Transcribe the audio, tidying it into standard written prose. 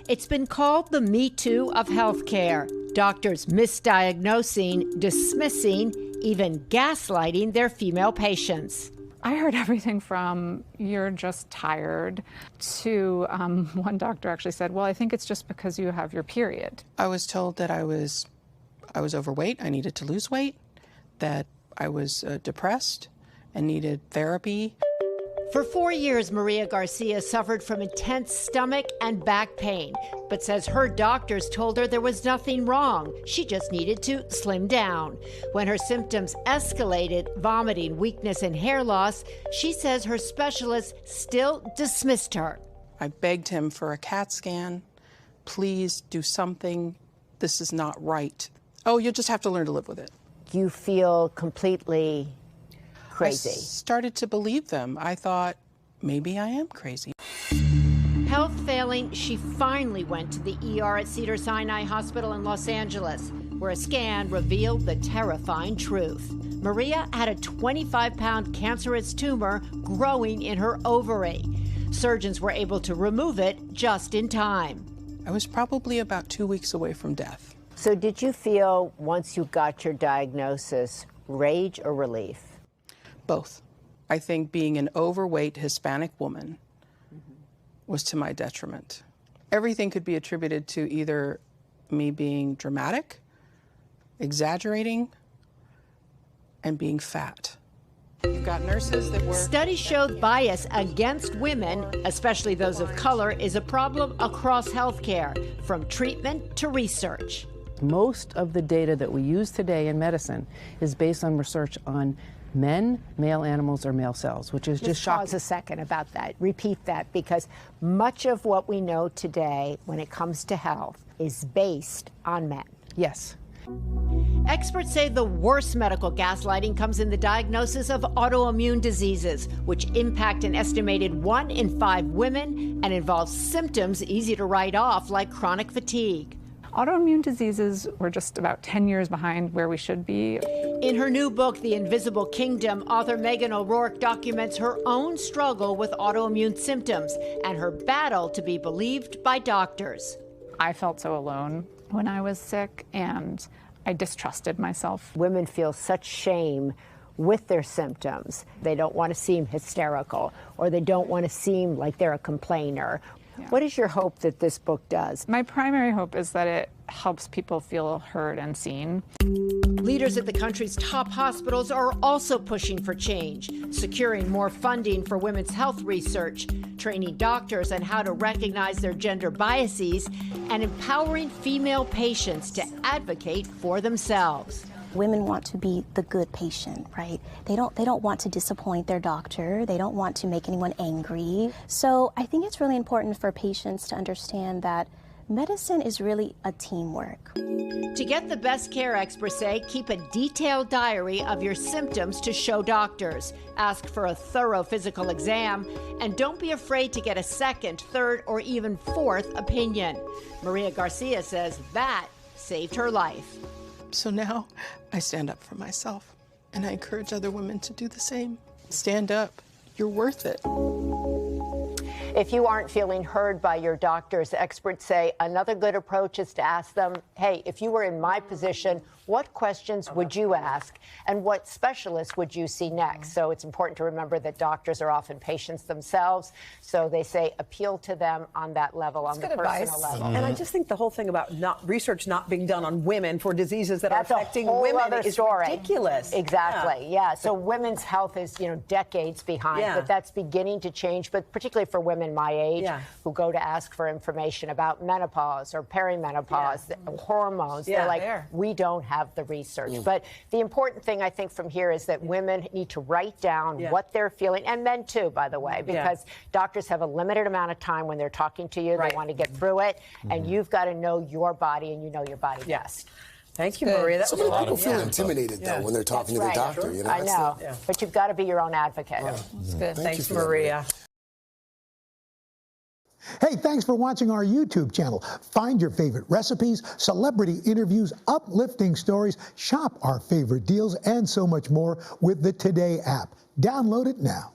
It's been called the Me Too of healthcare. Doctors misdiagnosing, dismissing, even gaslighting their female patients. I heard everything from "you're just tired" to one doctor actually said, "Well, I think it's just because you have your period." I was told that I was overweight, I needed to lose weight, that I was depressed and needed therapy. For 4 years, Maria Garcia suffered from intense stomach and back pain, but says her doctors told her there was nothing wrong. She just needed to slim down. When her symptoms escalated, vomiting, weakness, and hair loss, she says her specialist still dismissed her. I begged him for a CAT scan. Please do something. This is not right. Oh, you'll just have to learn to live with it. You feel completely crazy. I started to believe them. I thought, maybe I am crazy. Health failing, she finally went to the ER at Cedars-Sinai Hospital in Los Angeles, where a scan revealed the terrifying truth. Maria had a 25-pound cancerous tumor growing in her ovary. Surgeons were able to remove it just in time. I was probably about 2 weeks away from death. So did you feel, once you got your diagnosis, rage or relief? Both. I think being an overweight Hispanic woman was to my detriment. Everything could be attributed to either me being dramatic, exaggerating, and being fat. You've got nurses that were... Studies showed bias against women, especially those of color, is a problem across healthcare, from treatment to research. Most of the data that we use today in medicine is based on research on men, male animals, or male cells, which is just shocking. Pause a second about that. Repeat that, because much of what we know today when it comes to health is based on men. Yes. Experts say the worst medical gaslighting comes in the diagnosis of autoimmune diseases, which impact an estimated 1 in 5 women and involve symptoms easy to write off, like chronic fatigue. Autoimmune diseases were just about 10 years behind where we should be. In her new book, The Invisible Kingdom, author Megan O'Rourke documents her own struggle with autoimmune symptoms and her battle to be believed by doctors. I felt so alone when I was sick, and I distrusted myself. Women feel such shame with their symptoms. They don't want to seem hysterical, or they don't want to seem like they're a complainer. Yeah. What is your hope that this book does? My primary hope is that it helps people feel heard and seen. Leaders at the country's top hospitals are also pushing for change, securing more funding for women's health research, training doctors on how to recognize their gender biases, and empowering female patients to advocate for themselves. Women want to be the good patient, right? They don't want to disappoint their doctor. They don't want to make anyone angry. So I think it's really important for patients to understand that medicine is really a teamwork. To get the best care, experts say, keep a detailed diary of your symptoms to show doctors. Ask for a thorough physical exam, and don't be afraid to get a second, third, or even fourth opinion. Maria Garcia says that saved her life. So now I stand up for myself, and I encourage other women to do the same. Stand up. You're worth it. If you aren't feeling heard by your doctors, experts say another good approach is to ask them, hey, if you were in my position, what questions would you ask, and what specialists would you see next? So it's important to remember that doctors are often patients themselves, so they say appeal to them on that level, on the personal level. And I just think the whole thing about research not being done on women for diseases that are affecting women is ridiculous. Exactly, yeah. So women's health is, decades behind, but that's beginning to change, but particularly for women my age who go to ask for information about menopause or perimenopause, hormones. They're like, we don't have the research. But the important thing, I think, from here is that women need to write down what they're feeling, and men too, by the way, because doctors have a limited amount of time when they're talking to you. They want to get through it, and you've got to know your body, and you know your body best. Thank you, Maria. So many people feel intimidated, though, when they're talking to their doctor. I know, but you've got to be your own advocate. That's good. Thanks, Maria. Hey, thanks for watching our YouTube channel. Find your favorite recipes, celebrity interviews, uplifting stories, shop our favorite deals, and so much more with the Today app. Download it now.